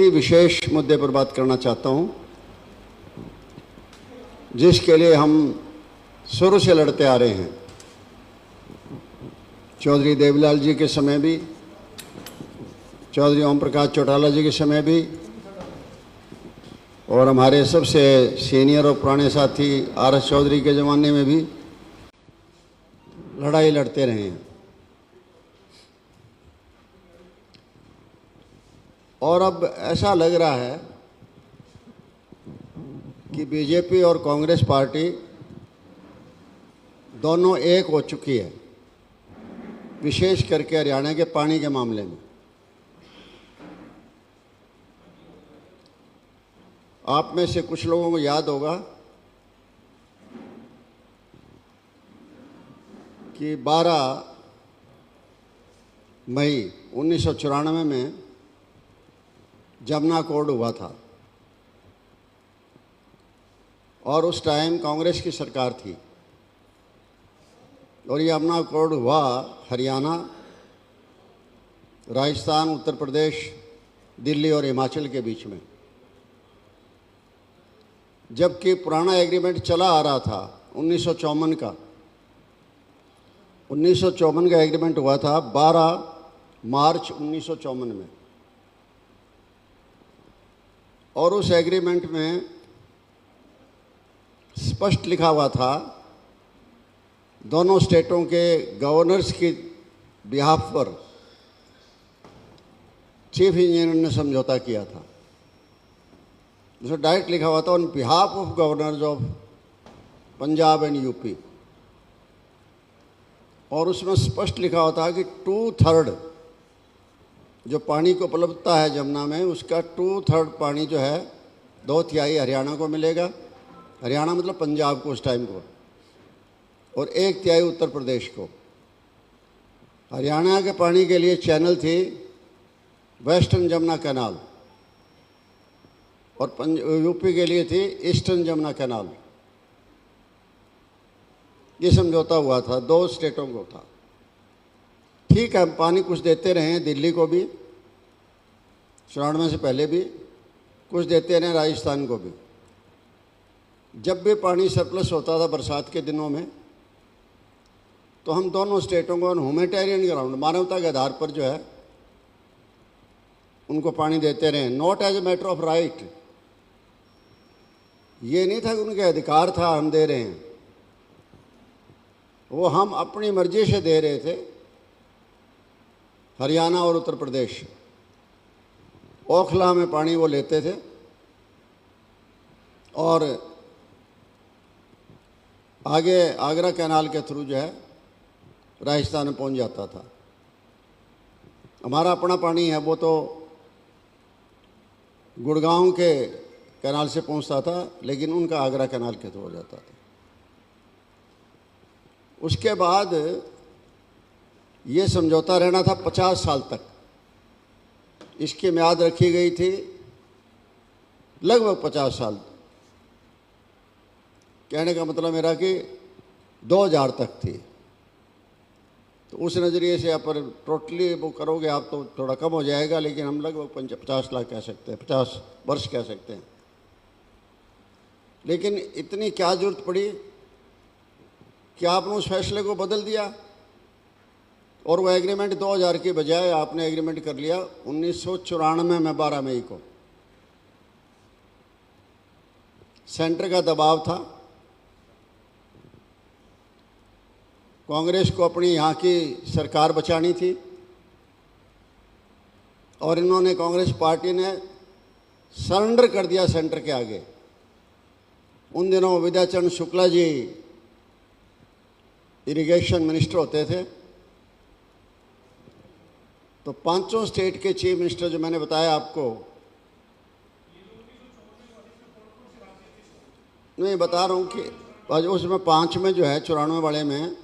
विशेष मुद्दे पर बात करना चाहता हूं, जिसके लिए हम शुरू से लड़ते आ रहे हैं। चौधरी देवीलाल जी के समय भी, चौधरी ओम प्रकाश चौटाला जी के समय भी, और हमारे सबसे सीनियर और पुराने साथी आर.एस. चौधरी के ज़माने में भी लड़ाई लड़ते रहे हैं। और अब ऐसा लग रहा है कि बीजेपी और कांग्रेस पार्टी दोनों एक हो चुकी है, विशेष करके हरियाणा के पानी के मामले में। आप में से कुछ लोगों को याद होगा कि 12 मई 1994 में जमुना कोड हुआ था और उस टाइम कांग्रेस की सरकार थी और ये जमुना कोड हुआ हरियाणा, राजस्थान, उत्तर प्रदेश, दिल्ली और हिमाचल के बीच में। जबकि पुराना एग्रीमेंट चला आ रहा था 1954 का। 1954 का एग्रीमेंट हुआ था 12 मार्च 1954 में, और उस एग्रीमेंट में स्पष्ट लिखा हुआ था दोनों स्टेटों के गवर्नर्स की बिहाफ पर चीफ इंजीनियर ने समझौता किया था। जिसमें डायरेक्ट लिखा हुआ था on behalf of governors of Punjab and UP, और उसमें स्पष्ट लिखा हुआ था कि 2/3 जो पानी की उपलब्धता है जमुना में, उसका 2/3 पानी जो है 2/3 हरियाणा को मिलेगा। हरियाणा मतलब पंजाब को उस टाइम को, और 1/3 उत्तर प्रदेश को। हरियाणा के पानी के लिए चैनल थी वेस्टर्न जमुना कैनाल और यूपी के लिए थी ईस्टर्न जमुना कैनाल। ये समझौता हुआ था, 2 स्टेटों को था। ठीक है, हम पानी कुछ देते रहे हैं दिल्ली को भी, 94 से पहले भी कुछ देते रहे राजस्थान को भी। जब भी पानी सरप्लस होता था बरसात के दिनों में, तो हम दोनों स्टेटों को ह्यूमैनिटेरियन ग्राउंड, मानवता के आधार पर जो है उनको पानी देते रहे। Not as a matter of right, ये नहीं था कि उनके अधिकार था हम दे रहे हैं, वो हम अपनी मर्जी से दे रहे थे। हरियाणा और उत्तर प्रदेश ओखला में पानी वो लेते थे और आगे आगरा कैनाल के थ्रू जो है राजस्थान में पहुंच जाता था। हमारा अपना पानी है वो तो गुड़गांव के कैनाल से पहुंचता था, लेकिन उनका आगरा कैनाल के थ्रू हो जाता था। उसके बाद ये समझौता रहना था 50 साल तक। इसकी म्याद रखी गई थी लगभग 50 साल। कहने का मतलब मेरा कि 2000 तक थी। तो उस नज़रिए से आप पर टोटली वो करोगे आप तो थोड़ा कम हो जाएगा, लेकिन हम लगभग 50 लाख कह सकते हैं, 50 वर्ष कह सकते हैं। लेकिन इतनी क्या जरूरत पड़ी कि आपने उस फैसले को बदल दिया और वो एग्रीमेंट 2000 की बजाय आपने एग्रीमेंट कर लिया 1994 में 12 मई को। सेंटर का दबाव था, कांग्रेस को अपनी यहाँ की सरकार बचानी थी और इन्होंने, कांग्रेस पार्टी ने सरेंडर कर दिया सेंटर के आगे। उन दिनों विद्याचरण शुक्ला जी इरिगेशन मिनिस्टर होते थे, तो 5 स्टेट के चीफ मिनिस्टर जो मैंने बताया आपको, नहीं बता रहा हूँ कि उसमें 5 में जो है 94 वाले में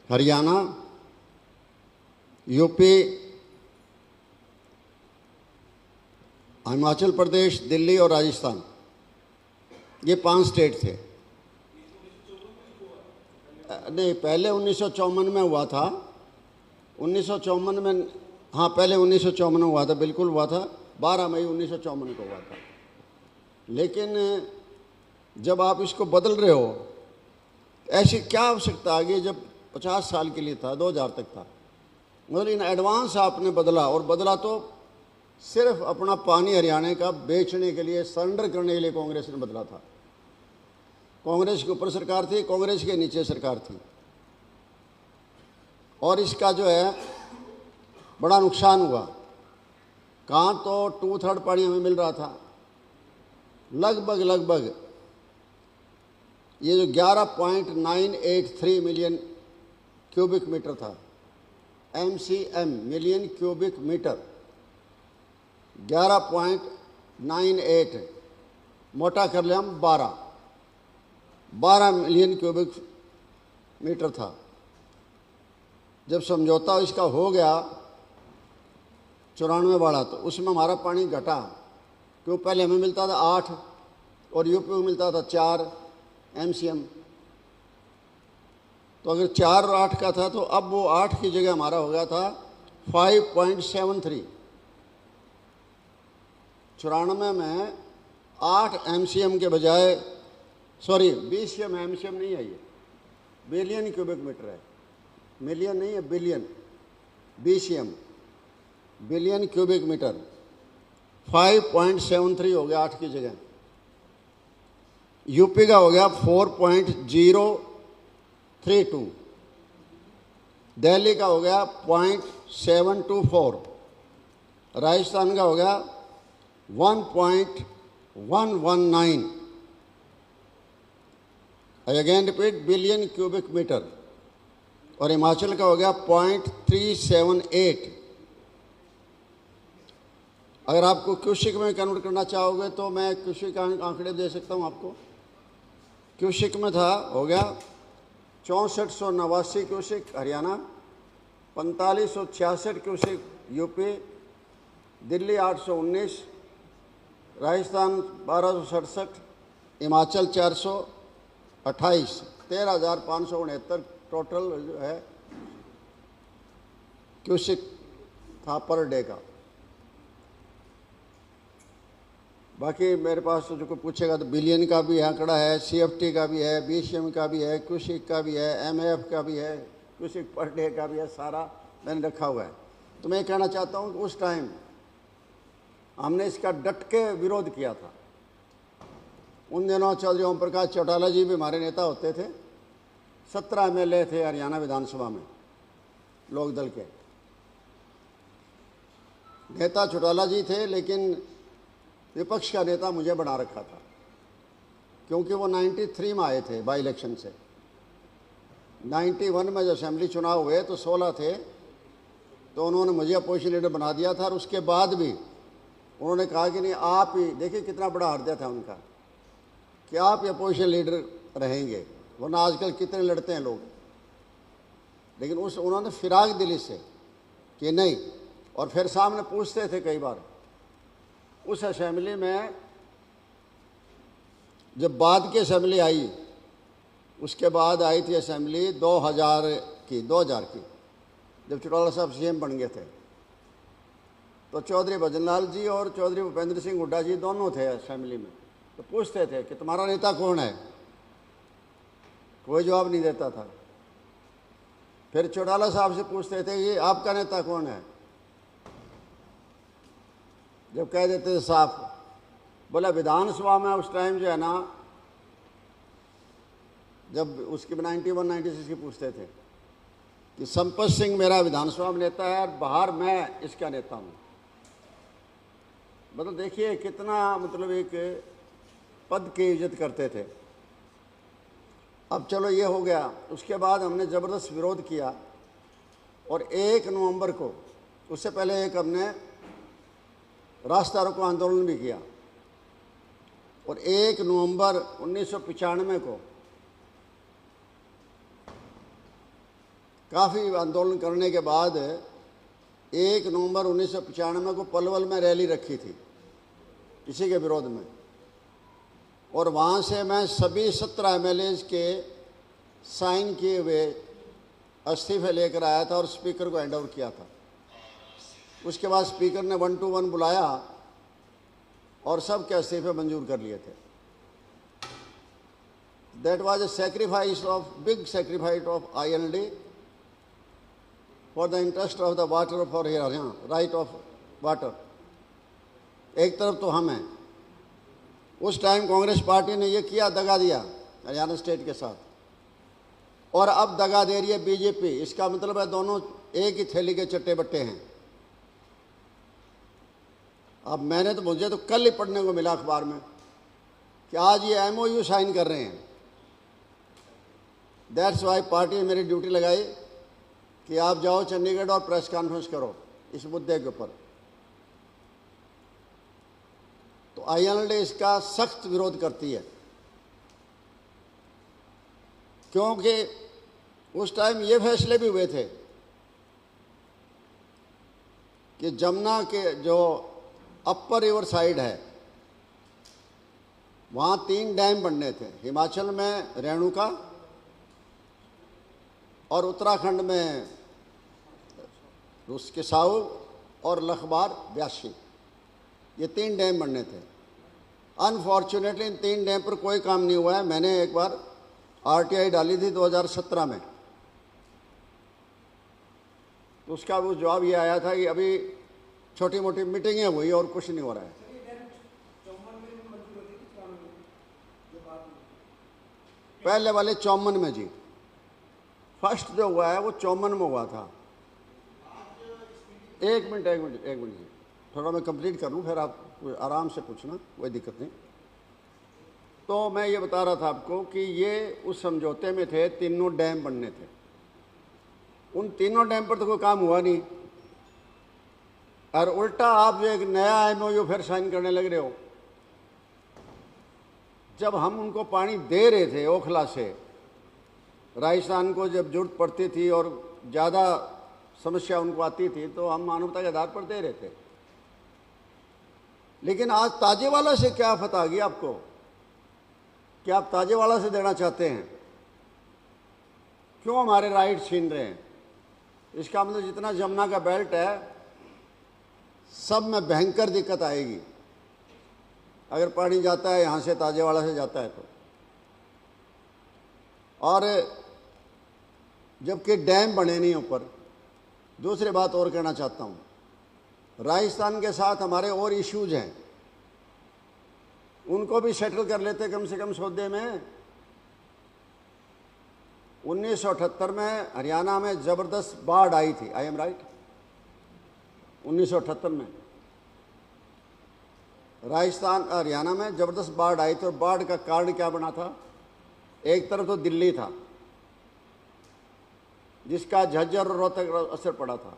हरियाणा, यूपी, हिमाचल प्रदेश, दिल्ली और राजस्थान, ये 5 स्टेट थे। नहीं, पहले 1954 में हुआ था। 1954 में, हाँ पहले 1954 में हुआ था, बिल्कुल हुआ था। 12 मई 1954 को हुआ था। लेकिन जब आप इसको बदल रहे हो, ऐसी क्या आवश्यकता आ गई जब 50 साल के लिए था, 2000 तक था। मतलब इन एडवांस आपने बदला, और बदला तो सिर्फ अपना पानी हरियाणा का बेचने के लिए, सरेंडर करने के लिए कांग्रेस ने बदला था। कांग्रेस के ऊपर सरकार थी, कांग्रेस के नीचे सरकार थी, और इसका जो है बड़ा नुकसान हुआ। कहाँ तो 2/3 पानी हमें मिल रहा था, लगभग ये जो 11.983 मिलियन क्यूबिक मीटर था, MCM मिलियन क्यूबिक मीटर, 11.98 मोटा कर लिया हम 12 मिलियन क्यूबिक मीटर था। जब समझौता इसका हो गया 94 वाला, तो उसमें हमारा पानी घटा, क्यों पहले हमें मिलता था 8 और यूपी को मिलता था 4 MCM। तो अगर 4 और 8 का था, तो अब वो 8 की जगह हमारा हो गया था 5.73। 94 में 8 MCM के बजाय, सॉरी BCM, MCM नहीं है, ये बिलियन क्यूबिक मीटर है, मिलियन नहीं है, billion, BCM billion cubic metre, 5.73 हो गया 8 की जगह। यूपी का हो गया 4.032, दिल्ली का हो गया 0.724, राजस्थान का हो गया 1.119। I again repeat, billion cubic metre. और हिमाचल का हो गया 0.378। अगर आपको क्यूसिक में कन्वर्ट करना चाहोगे तो मैं क्यूसिक आंकड़े दे सकता हूं आपको। क्यूसिक में था, हो गया 6489 cusec Haryana, 4566 cusec UP, Delhi 819, Rajasthan 1267, Himachal 428, 13,569 total जो है क्यूसिक था पर डे का। बाकी मेरे पास तो जो कोई पूछेगा तो बिलियन का भी आंकड़ा है, CFT का भी है, BCM का भी है, क्यूसिक का भी है, MAF का भी है, क्यूसिक पर डे का भी है, सारा मैंने रखा हुआ है। तो मैं कहना चाहता हूँ कि उस टाइम हमने इसका डट के विरोध किया था। उन दिनों चौधरी ओम प्रकाश चौटाला जी भी हमारे नेता होते थे, 17 MLA थे हरियाणा विधानसभा में लोकदल के। नेता चौटाला जी थे, लेकिन विपक्ष का नेता मुझे बना रखा था, क्योंकि वो 93 में आए थे बाई इलेक्शन से। 91 में जब असेंबली चुनाव हुए तो 16 थे, तो उन्होंने मुझे अपोजिशन लीडर बना दिया था। और उसके बाद भी उन्होंने कहा कि नहीं, आप ही देखिए कितना बड़ा हृदय था उनका, कि आप ही अपोजिशन लीडर रहेंगे, वरना आजकल कितने लड़ते हैं लोग। लेकिन उन्होंने फिराक दिली से कि नहीं, और फिर सामने पूछते थे कई बार। उस असेंबली में जब बाद की असेंबली आई, उसके बाद आई थी असेंबली 2000 की, जब चौटाला साहब CM बन गए थे, तो चौधरी भजनलाल जी और चौधरी भूपेंद्र सिंह हुड्डा जी दोनों थे असेंबली में। तो पूछते थे कि तुम्हारा नेता कौन है, कोई जवाब नहीं देता था। फिर चौटाला साहब से पूछते थे कि आपका नेता कौन है, जब कह देते थे साफ, बोला विधानसभा में उस टाइम जो है ना, जब उसकी 91-96 की पूछते थे कि संपत सिंह मेरा विधानसभा में नेता है और बाहर मैं इसका नेता हूँ। मतलब देखिए कितना, मतलब एक पद की इज्जत करते थे। अब चलो ये हो गया। उसके बाद हमने ज़बरदस्त विरोध किया, और 1 नवंबर को, उससे पहले एक हमने रास्ता रोको आंदोलन भी किया, और 1 नवंबर 1995 को काफ़ी आंदोलन करने के बाद 1 नवंबर 1995 को पलवल में रैली रखी थी इसी के विरोध में, और वहाँ से मैं सभी 17 MLAs के साइन किए हुए इस्तीफे लेकर आया था और स्पीकर को हैंड ओवर किया था। उसके बाद स्पीकर ने 1 to 1 बुलाया और सब के इस्तीफे मंजूर कर लिए थे। That was a sacrifice of big sacrifice of INLD for the interest of the water for Haryana, right of water. एक तरफ तो हम हैं, उस टाइम कांग्रेस पार्टी ने ये किया, दगा दिया हरियाणा स्टेट के साथ, और अब दगा दे रही है बीजेपी। इसका मतलब है दोनों एक ही थैली के चट्टे बट्टे हैं। अब मुझे तो कल ही पढ़ने को मिला अखबार में कि आज ये MOU साइन कर रहे हैं। दैट्स वाई पार्टी ने मेरी ड्यूटी लगाई कि आप जाओ चंडीगढ़ और प्रेस कॉन्फ्रेंस करो इस मुद्दे के ऊपर। तो INLD इसका सख्त विरोध करती है, क्योंकि उस टाइम ये फैसले भी हुए थे कि जमुना के जो अपर रिवर साइड है वहाँ 3 डैम बनने थे, हिमाचल में रेणुका और उत्तराखंड में उसके साऊ और लखबार ब्यासी, ये 3 डैम बनने थे। अनफॉर्चुनेटली इन 3 डैम पर कोई काम नहीं हुआ है। मैंने एक बार RTI डाली थी 2017 में, तो उसका वो जवाब ये आया था कि अभी छोटी मोटी मीटिंगें हुई और कुछ नहीं हो रहा है। पहले वाले 54 में जी, फर्स्ट जो हुआ है वो 54 में हुआ था। एक मिनट जी, थोड़ा मैं कंप्लीट कर लूँ, फिर आप आराम से पूछना, कोई दिक्कत नहीं। तो मैं ये बता रहा था आपको कि ये उस समझौते में थे, तीनों डैम बनने थे। उन तीनों डैम पर तो कोई काम हुआ नहीं, और उल्टा आप जो एक नया MOU फिर साइन करने लग रहे हो। जब हम उनको पानी दे रहे थे ओखला से, राजस्थान को जब जरूरत पड़ती थी और ज़्यादा समस्या उनको आती थी, तो हम मानवता के आधार पर दे रहे थे। लेकिन आज ताजेवाला से क्या आफत आ गई आपको कि आप ताजेवाला से देना चाहते हैं? क्यों हमारे राइट छीन रहे हैं? इसका मतलब जितना जमुना का बेल्ट है सब में भयंकर दिक्कत आएगी अगर पानी जाता है यहाँ से, ताजेवाला से जाता है तो। और जबकि डैम बने नहीं ऊपर। दूसरी बात और कहना चाहता हूँ, राजस्थान के साथ हमारे और इश्यूज हैं, उनको भी सेटल कर लेते कम से कम सौदे में। 1978 में हरियाणा में ज़बरदस्त बाढ़ आई थी, आई एम राइट? 1978 में राजस्थान हरियाणा में ज़बरदस्त बाढ़ आई थी, और बाढ़ का कारण क्या बना था? एक तरफ तो दिल्ली था जिसका झज्जर और रोहतक असर पड़ा था।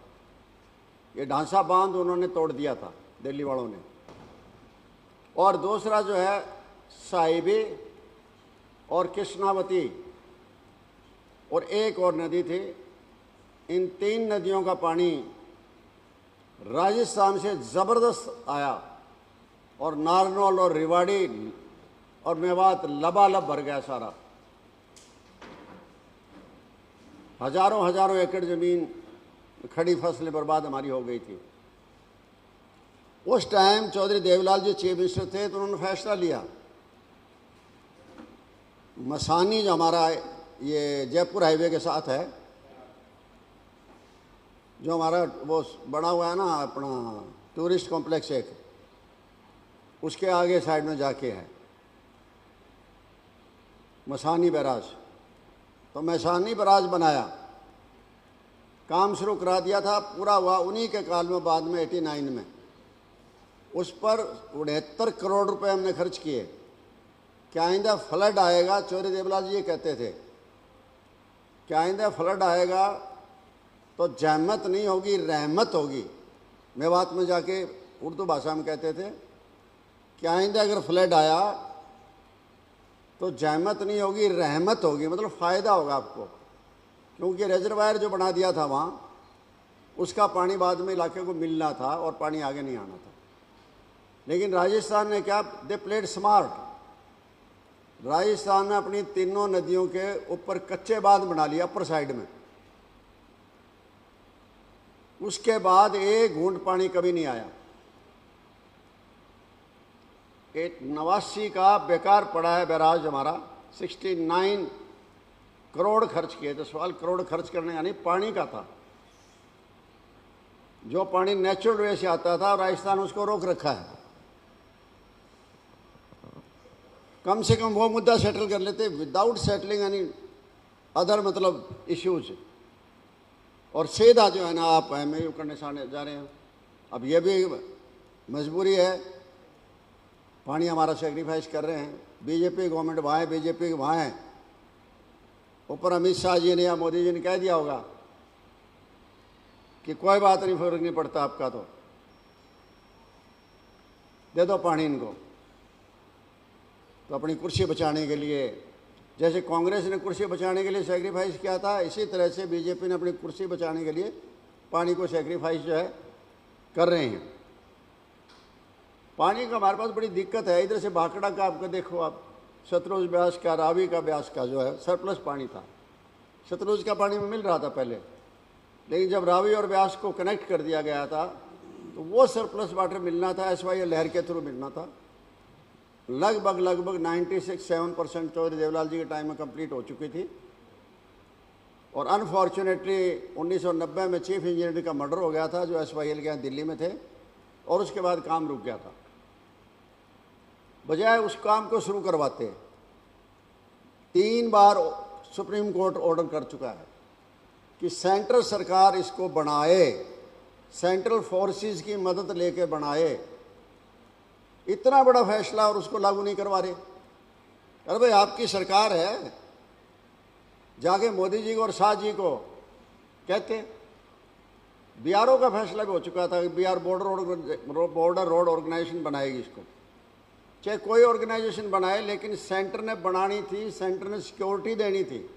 ये ढांसा बांध उन्होंने तोड़ दिया था दिल्ली वालों ने। और दूसरा जो है साहिबी और कृष्णावती और एक और नदी थी, इन 3 नदियों का पानी राजस्थान से ज़बरदस्त आया और नारनौल और रेवाड़ी और मेवात लबालब भर गया सारा। हजारों एकड़ ज़मीन, खड़ी फसलें बर्बाद हमारी हो गई थी। उस टाइम चौधरी देवलाल जी चीफ मिनिस्टर थे, तो उन्होंने फैसला लिया, मसानी जो हमारा ये जयपुर हाईवे के साथ है, जो हमारा वो बना हुआ है ना अपना टूरिस्ट कॉम्प्लेक्स एक, उसके आगे साइड में जाके है मसानी बैराज। तो मसानी बैराज बनाया, काम शुरू करा दिया था, पूरा हुआ उन्हीं के काल में, बाद में 89 में। उस पर 69 करोड़ रुपए हमने खर्च किए। क्या आइंदा फ्लड आएगा, चौधरी देवलाल जी ये कहते थे, क्या आइंदा फ्लड आएगा तो जहमत नहीं होगी, रहमत होगी। मेवात में जाके उर्दू भाषा में कहते थे कि आइंदा अगर फ्लड आया तो जहमत नहीं होगी, रहमत होगी, मतलब फ़ायदा होगा आपको। क्योंकि रिजर्वायर जो बना दिया था वहाँ, उसका पानी बाद में इलाके को मिलना था और पानी आगे नहीं आना था। लेकिन राजस्थान ने क्या, दे प्लेड स्मार्ट। राजस्थान ने अपनी तीनों नदियों के ऊपर कच्चे बांध बना लिया अपर साइड में। उसके बाद एक घूंट पानी कभी नहीं आया। एक 89 का बेकार पड़ा है बैराज हमारा, 69 करोड़ खर्च किए। तो सवाल करोड़ खर्च करने का नहीं, पानी का था। जो पानी नेचुरल वे से आता था राजस्थान उसको रोक रखा है। कम से कम वो मुद्दा सेटल कर लेते विदाउट सेटलिंग एनी अदर मतलब इश्यूज। और सीधा जो है ना आप MOU करने जा रहे हैं। अब ये भी मजबूरी है, पानी हमारा सेक्रीफाइस कर रहे हैं। बीजेपी गवर्नमेंट वहाँ है, बीजेपी वहाँ है, ऊपर अमित शाह जी ने या मोदी जी ने कह दिया होगा कि कोई बात नहीं, फर्क नहीं पड़ता आपका, तो दे दो पानी इनको। तो अपनी कुर्सी बचाने के लिए, जैसे कांग्रेस ने कुर्सी बचाने के लिए सेक्रीफाइस किया था, इसी तरह से बीजेपी ने अपनी कुर्सी बचाने के लिए पानी को सेक्रीफाइस जो है कर रहे हैं। पानी का हमारे पास बड़ी दिक्कत है। इधर से भाखड़ा का आपको देखो, आप सतलुज ब्यास का, रावी का ब्यास का जो है सरप्लस पानी था। सतलुज का पानी में मिल रहा था पहले, लेकिन जब रावी और ब्यास को कनेक्ट कर दिया गया था तो वो सरप्लस वाटर मिलना था, SYL लहर के थ्रू मिलना था। लगभग 96-7% चौधरी देवलाल जी के टाइम में कंप्लीट हो चुकी थी। और अनफॉर्चुनेटली 1990 में चीफ इंजीनियर का मर्डर हो गया था, जो SYL के यहाँ दिल्ली में थे, और उसके बाद काम रुक गया था। बजाय उस काम को शुरू करवाते, 3 बार सुप्रीम कोर्ट ऑर्डर कर चुका है कि सेंट्रल सरकार इसको बनाए, सेंट्रल फोर्सेस की मदद लेके बनाए। इतना बड़ा फैसला और उसको लागू नहीं करवा रहे। अरे भाई आपकी सरकार है, जाके मोदी जी को और शाह जी को कहते। BRO का फैसला भी हो चुका था कि BR बॉर्डर रोड ऑर्गेनाइजेशन बनाएगी इसको, चाहे कोई ऑर्गेनाइजेशन बनाए, लेकिन सेंटर ने बनानी थी, सेंटर ने सिक्योरिटी देनी थी।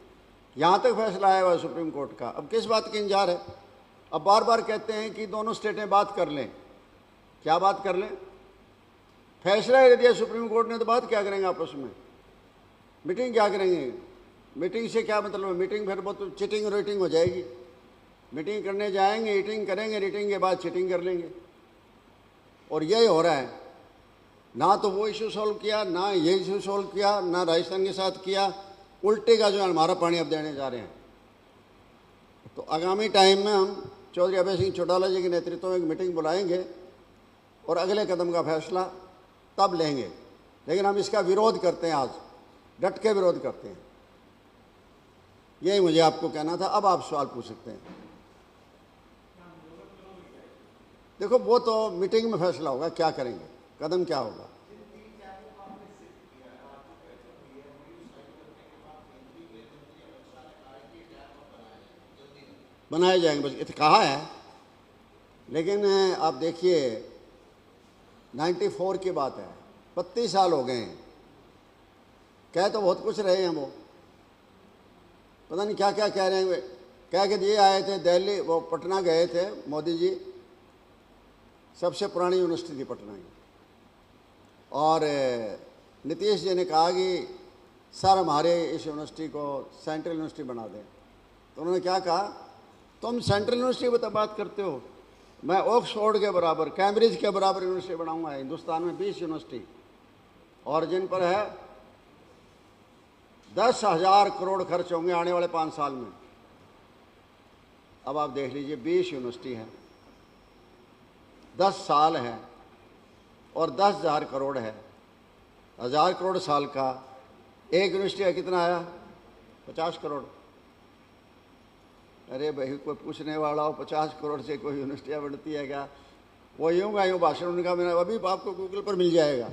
यहाँ तक फैसला आया हुआ सुप्रीम कोर्ट का। अब किस बात की इंतजार है? अब बार बार कहते हैं कि दोनों स्टेटें बात कर लें। क्या बात कर लें? फैसला दे दिया सुप्रीम कोर्ट ने, तो बात क्या करेंगे आपस में? मीटिंग क्या करेंगे? मीटिंग से क्या मतलब है? मीटिंग फिर वो तो चिटिंग रेटिंग हो जाएगी। मीटिंग करने जाएंगे, ईटिंग करेंगे, रीटिंग के बाद चिटिंग कर लेंगे। और यही हो रहा है। ना तो वो इशू सॉल्व किया, ना ये इशू सॉल्व किया, ना राजस्थान के साथ किया। उल्टे का जो है हमारा पानी अब देने जा रहे हैं। तो आगामी टाइम में हम चौधरी अभय सिंह चौटाला जी के नेतृत्व में एक मीटिंग बुलाएंगे और अगले कदम का फैसला तब लेंगे। लेकिन हम इसका विरोध करते हैं, आज डट के विरोध करते हैं। यही मुझे आपको कहना था। अब आप सवाल पूछ सकते हैं। देखो वो तो मीटिंग में फैसला होगा, क्या करेंगे, कदम क्या होगा। बनाए जाएंगे, बस इतना कहा है। लेकिन आप देखिए 94 की बात है, 32 साल हो गए हैं। कह तो बहुत कुछ रहे हैं, वो पता नहीं क्या क्या कह रहे हैं। कह के ये आए थे दिल्ली, वो पटना गए थे मोदी जी, सबसे पुरानी यूनिवर्सिटी थी पटना की, और नीतीश जी ने कहा कि सर हमारे इस यूनिवर्सिटी को सेंट्रल यूनिवर्सिटी बना दें। तो उन्होंने क्या कहा, तुम सेंट्रल यूनिवर्सिटी की बात करते हो, मैं ऑक्सफोर्ड के बराबर, कैम्ब्रिज के बराबर यूनिवर्सिटी बनाऊंगा। हिंदुस्तान में 20 यूनिवर्सिटी, और जिन पर है 10,000 करोड़ खर्च होंगे आने वाले 5 साल में। अब आप देख लीजिए, 20 यूनिवर्सिटी है, 10 साल है, और 10,000 करोड़ है। 1000 करोड़ साल का, एक यूनिवर्सिटी का कितना आया? 50 करोड़। अरे भाई कोई पूछने वाला हो 50 करोड़ से कोई यूनिवर्सिटियाँ बनती है क्या? वो यूँ का यूँ भाषण उनका मेरा अभी आपको गूगल पर मिल जाएगा,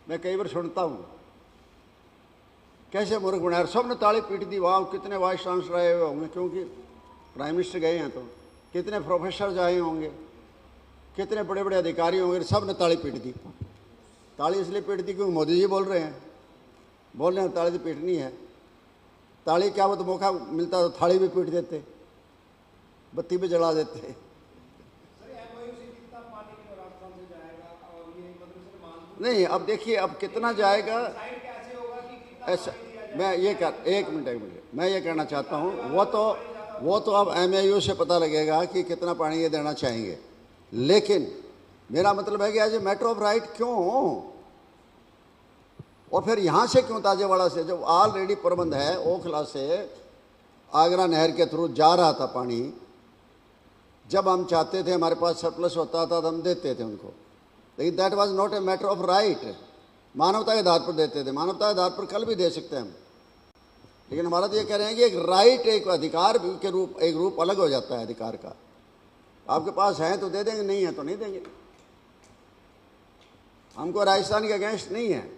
मैं कई बार सुनता हूँ। कैसे मूर्ख बनाया, सब ने ताली पीट दी। वहाँ कितने वाइस चांसलर आए हुए होंगे, क्योंकि प्राइम मिनिस्टर गए हैं, तो कितने प्रोफेसर आए होंगे, कितने बड़े बड़े अधिकारी होंगे, सब ने ताली पीट दी। ताली इसलिए पीट दी क्योंकि मोदी जी बोल रहे हैं, बोल रहे हैं ताली तो पीटनी है। ताली क्या, वो तो मौका मिलता तो थाली भी पीट देते, बत्ती भी जला देते। नहीं, अब देखिए अब कितना जाएगा ऐसा, मैं ये एक मिनट मैं ये कहना चाहता हूँ, वो तो अब MOU से पता लगेगा कि कितना पानी ये देना चाहेंगे। लेकिन मेरा मतलब है कि as a matter of right क्यों और फिर यहाँ से क्यों ताजेवाड़ा से, जब ऑलरेडी प्रबंध है, ओखला से आगरा नहर के थ्रू जा रहा था पानी, जब हम चाहते थे, हमारे पास सरप्लस होता था तो हम देते थे उनको, लेकिन that was not a matter of right, मानवता के आधार पर देते थे। मानवता के आधार पर कल भी दे सकते हैं हम, लेकिन हमारा तो ये कह रहे हैं कि एक राइट, एक अधिकार के रूप, एक रूप अलग हो जाता है अधिकार का। आपके पास है तो दे देंगे, नहीं है तो नहीं देंगे। हमको राजस्थान के अगेंस्ट नहीं है,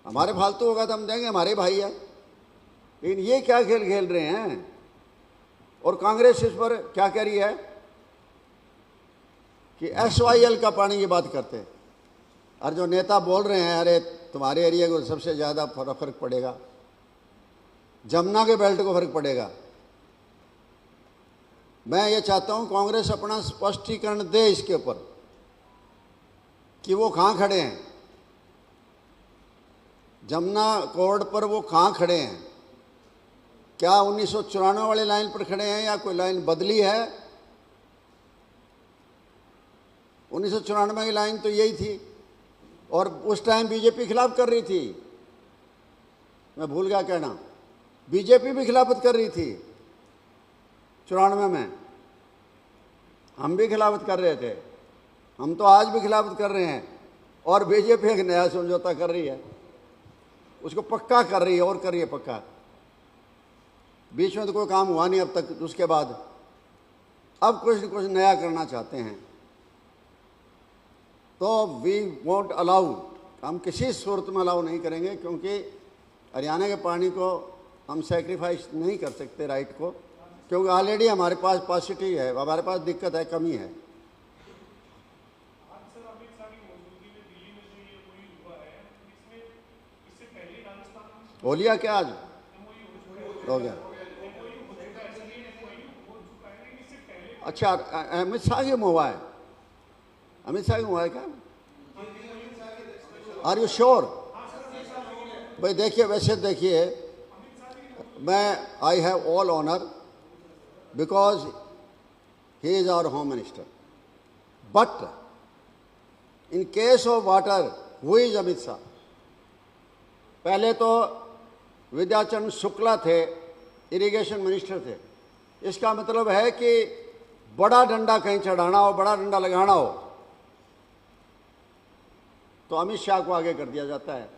हमारे फालतू होगा तो हम देंगे, हमारे भाई है। लेकिन ये क्या खेल खेल रहे हैं, और कांग्रेस इस पर क्या कह रही है कि SYL का पानी की बात करते हैं। और जो नेता बोल रहे हैं अरे तुम्हारे एरिया को सबसे ज़्यादा फर्क पड़ेगा, जमुना के बेल्ट को फर्क पड़ेगा। मैं ये चाहता हूं कांग्रेस अपना स्पष्टीकरण दे इसके ऊपर कि वो कहाँ खड़े हैं, जमुना कोर्ट पर वो कहाँ खड़े हैं। क्या 1994 वाली लाइन पर खड़े हैं या कोई लाइन बदली है? 1994 की लाइन तो यही थी, और उस टाइम बीजेपी खिलाफ कर रही थी, मैं भूल गया कहना, बीजेपी भी खिलाफत कर रही थी 94 में, हम भी खिलाफत कर रहे थे, हम तो आज भी खिलाफत कर रहे हैं। और बीजेपी एक नया समझौता कर रही है, उसको पक्का कर रही है, और कर रही है पक्का। बीच में तो कोई काम हुआ नहीं अब तक, उसके बाद अब कुछ न कुछ नया करना चाहते हैं। तो वी वोंट अलाउ, हम किसी सूरत में अलाउ नहीं करेंगे, क्योंकि हरियाणा के पानी को हम सेक्रीफाइस नहीं कर सकते राइट को, क्योंकि ऑलरेडी हमारे पास पॉसिटिव है, हमारे पास दिक्कत है, कमी है। हो लिया क्या आज? हो गया। अच्छा, अमित शाह की हुआ है? अमित शाह की हुआ है क्या? Are you sure? भाई देखिए, वैसे देखिए, मैं I have all honour because he is our home minister, but in case of water who is Amit Shah? पहले तो विद्याचरण शुक्ला थे, इरिगेशन मिनिस्टर थे। इसका मतलब है कि बड़ा डंडा कहीं चढ़ाना हो, बड़ा डंडा लगाना हो, तो अमित शाह को आगे कर दिया जाता है।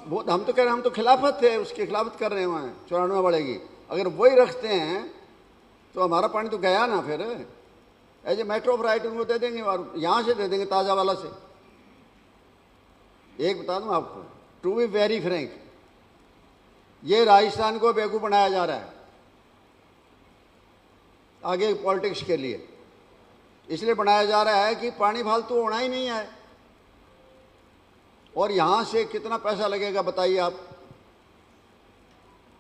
वो हम तो कह रहे हैं, हम तो खिलाफत थे, उसकी खिलाफत कर रहे हैं वहाँ 94 बढ़ेगी। अगर वही रखते हैं तो हमारा पानी तो गया ना, फिर as a matter of right उनको दे देंगे, और यहाँ से दे देंगे ताज़ा वाला से। एक बता दूँ आपको, टू बी वेरी फ्रैंक, ये राजस्थान को बेवकूफ़ बनाया जा रहा है आगे पॉलिटिक्स के लिए। इसलिए बनाया जा रहा है कि पानी फालतू होना ही नहीं है, और यहाँ से कितना पैसा लगेगा बताइए आप।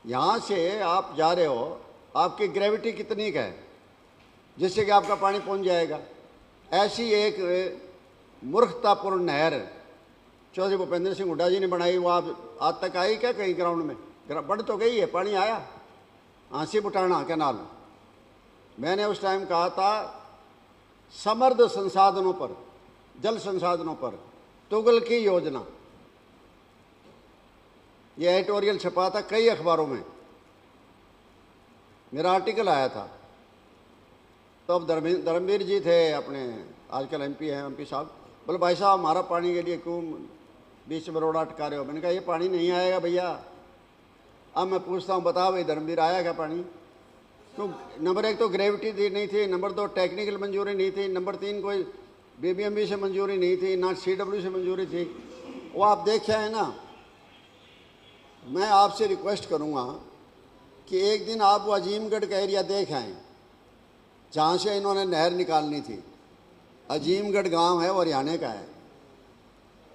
यहाँ से आप जा रहे हो, आपकी ग्रेविटी कितनी का है जिससे कि आपका पानी पहुँच जाएगा। ऐसी एक मूर्खतापूर्ण नहर चौधरी भूपेंद्र सिंह हुड्डा जी ने बनाई, वो आप आज तक आई क्या कहीं ग्राउंड में? बढ़ तो गई है, पानी आया आंसी बुटाना कैनाल। मैंने उस टाइम कहा था समृद्ध संसाधनों पर, जल संसाधनों पर तुगल की योजना, ये एडिटोरियल छपा था कई अखबारों में, मेरा आर्टिकल आया था। तो अब धर्मवीर जी थे अपने, आजकल MP हैं, MP साहब, बोले भाई साहब हमारा पानी के लिए क्यों बीच में रोड़ा अटका रहे हो? मैंने कहा ये पानी नहीं आएगा भैया। अब मैं पूछता हूँ, बताओ भाई धर्मवीर आया क्या पानी? तो नंबर 1 तो ग्रेविटी थी नहीं थी, नंबर 2 टेक्निकल मंजूरी नहीं थी, नंबर 3 कोई BBMB से मंजूरी नहीं थी, ना CW से मंजूरी थी। वो आप देखे हैं ना। मैं आपसे रिक्वेस्ट करूँगा कि एक दिन आप वो अजीमगढ़ का एरिया देख आएँ जहाँ से इन्होंने नहर निकालनी थी। अजीमगढ़ गांव है, वो हरियाणा का है,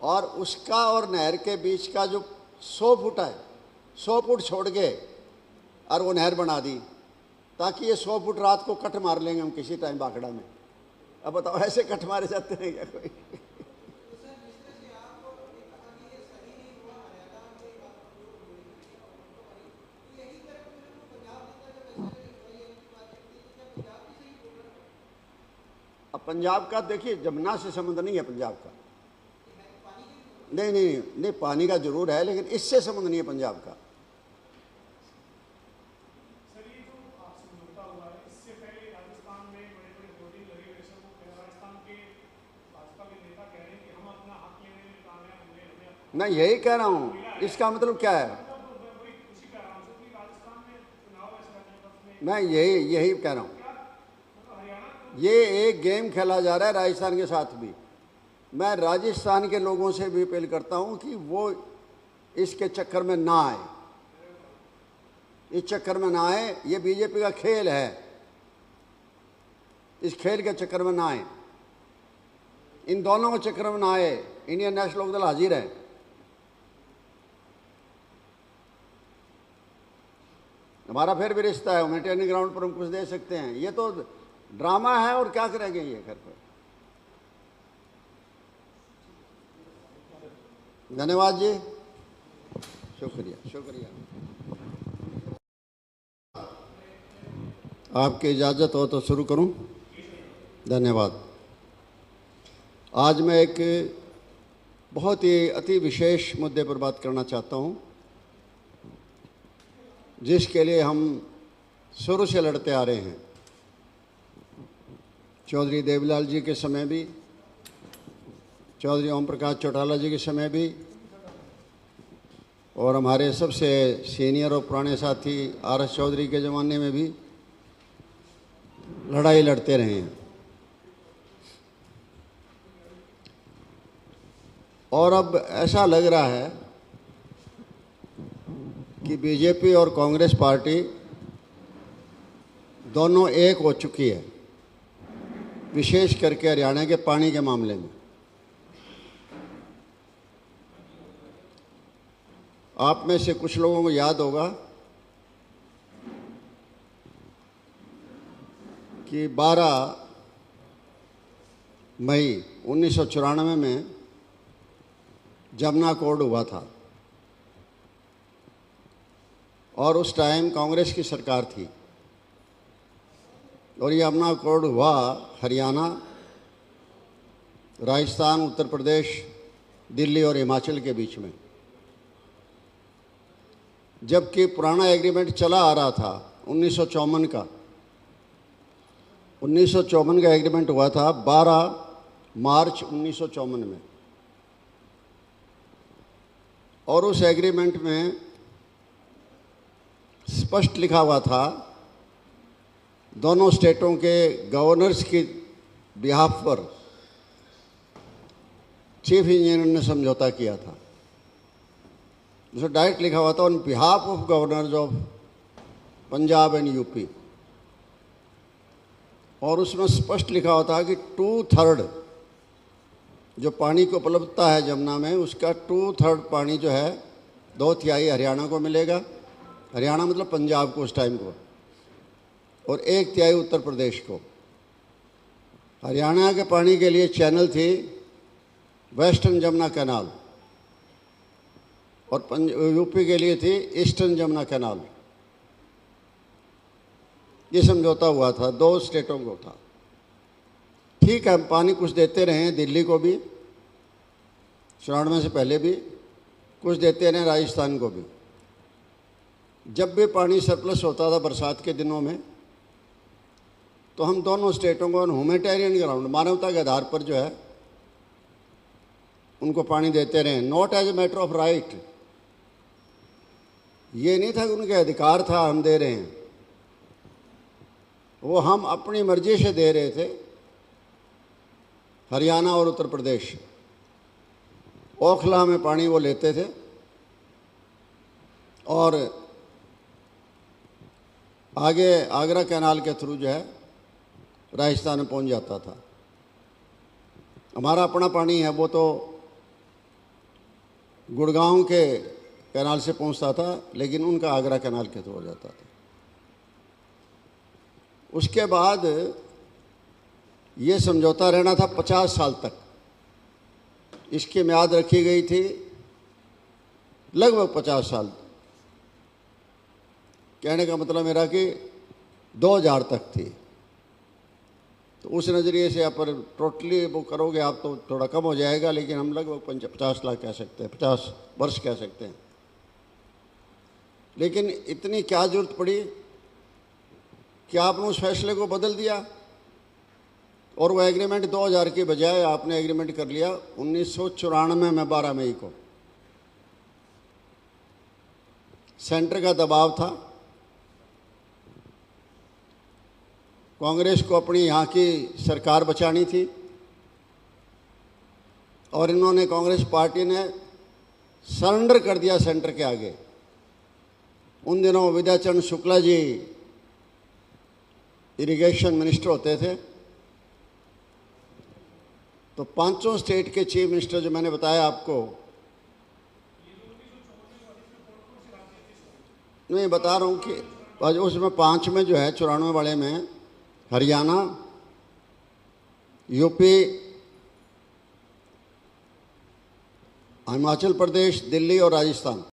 और उसका और नहर के बीच का जो 100 फुट है, 100 फुट छोड़ के और वो नहर बना दी, ताकि ये 100 फुट रात को कट मार लेंगे हम किसी टाइम बाखड़ा में। अब बताओ ऐसे कट मारे जाते हैं क्या कोई? पंजाब का देखिए जमुना से संबंध नहीं है पंजाब का। नहीं नहीं नहीं, पानी का जरूर है लेकिन इससे संबंध नहीं है पंजाब का। सर ये जो समझौता हुआ है, इससे पहले राजस्थान में बड़े बड़े होर्डिंग लगे हुए, सब राजस्थान के भाजपा के नेता कह रहे हैं कि हम अपना हक लेने में कामयाब हुए, हमें मैं यही कह रहा हूँ, इसका मतलब क्या है? वही खुशी कह रहा हूँ सर कि राजस्थान में चुनाव ऐसे करने मैं यही कह रहा हूँ, ये एक गेम खेला जा रहा है राजस्थान के साथ भी। मैं राजस्थान के लोगों से भी अपील करता हूं कि वो इसके चक्कर में ना आए, इस चक्कर में ना आए। ये बीजेपी का खेल है, इस खेल के चक्कर में ना आए, इन दोनों के चक्कर में ना आए। इंडियन नेशनल लोकदल हाजिर है। हमारा फिर भी रिश्ता है, ह्यूमैनिटेरियन ग्राउंड पर हम कुछ दे सकते हैं। ये तो ड्रामा है और क्या करेंगे ये घर पर। धन्यवाद जी, शुक्रिया शुक्रिया। आपकी इजाज़त हो तो शुरू करूं? धन्यवाद। आज मैं एक बहुत ही अति विशेष मुद्दे पर बात करना चाहता हूं, जिसके लिए हम शुरू से लड़ते आ रहे हैं। चौधरी देवीलाल जी के समय भी, चौधरी ओम प्रकाश चौटाला जी के समय भी, और हमारे सबसे सीनियर और पुराने साथी RS चौधरी के ज़माने में भी लड़ाई लड़ते रहे हैं। और अब ऐसा लग रहा है कि बीजेपी और कांग्रेस पार्टी दोनों एक हो चुकी है, विशेष करके हरियाणा के पानी के मामले में। आप में से कुछ लोगों को याद होगा कि 12 मई 1994 में जमुना कोड हुआ था और उस टाइम कांग्रेस की सरकार थी। और ये जमुना कोड हुआ हरियाणा, राजस्थान, उत्तर प्रदेश, दिल्ली और हिमाचल के बीच में। जबकि पुराना एग्रीमेंट चला आ रहा था 1954 का। 1954 का एग्रीमेंट हुआ था 12 मार्च 1954 में। और उस एग्रीमेंट में स्पष्ट लिखा हुआ था, दोनों स्टेटों के गवर्नर्स की बिहाफ पर चीफ इंजीनियर ने समझौता किया था। जिसमें डायरेक्ट लिखा हुआ था, on behalf of governors of Punjab and UP. और उसमें स्पष्ट लिखा हुआ था कि 2/3 जो पानी की उपलब्धता है जमुना में, उसका 2/3 पानी जो है 2/3 हरियाणा को मिलेगा। हरियाणा मतलब पंजाब को उस टाइम को, और 1/3 उत्तर प्रदेश को। हरियाणा के पानी के लिए चैनल थी वेस्टर्न जमुना कैनाल, और यूपी के लिए थी ईस्टर्न जमुना कैनाल। ये समझौता हुआ था, 2 स्टेटों को था। ठीक है, हम पानी कुछ देते रहे हैं दिल्ली को भी, चुनाव में से पहले भी कुछ देते रहे राजस्थान को भी। जब भी पानी सरप्लस होता था बरसात के दिनों में, तो हम दोनों स्टेटों को ह्यूमैनिटेरियन ग्राउंड, मानवता के आधार पर जो है उनको पानी देते रहे। Not as a matter of right, ये नहीं था कि उनके अधिकार था हम दे रहे हैं, वो हम अपनी मर्जी से दे रहे थे। हरियाणा और उत्तर प्रदेश ओखला में पानी वो लेते थे और आगे आगरा कैनाल के थ्रू जो है राजस्थान में पहुंच जाता था। हमारा अपना पानी है वो तो गुड़गांव के कैनाल से पहुंचता था, लेकिन उनका आगरा कैनाल के थ्रू हो जाता था। उसके बाद ये समझौता रहना था 50 साल तक। इसकी म्याद रखी गई थी लगभग 50 साल। कहने का मतलब मेरा कि 2000 तक थी। तो उस नज़रिए से आप पर टोटली वो करोगे आप तो थोड़ा कम हो जाएगा, लेकिन हम लगभग 50 लाख कह सकते हैं, 50 वर्ष कह सकते हैं। लेकिन इतनी क्या जरूरत पड़ी कि आपने उस फैसले को बदल दिया और वो एग्रीमेंट 2000 की बजाय आपने एग्रीमेंट कर लिया 1994 में 12 मई को। सेंटर का दबाव था, कांग्रेस को अपनी यहाँ की सरकार बचानी थी और इन्होंने, कांग्रेस पार्टी ने सरेंडर कर दिया सेंटर के आगे। उन दिनों विद्याचरण शुक्ला जी इरिगेशन मिनिस्टर होते थे, तो 5 स्टेट के चीफ मिनिस्टर जो मैंने बताया आपको, मैं बता रहा हूँ कि उसमें 5 में जो है 94 वाले में हरियाणा, यूपी, हिमाचल प्रदेश, दिल्ली और राजस्थान।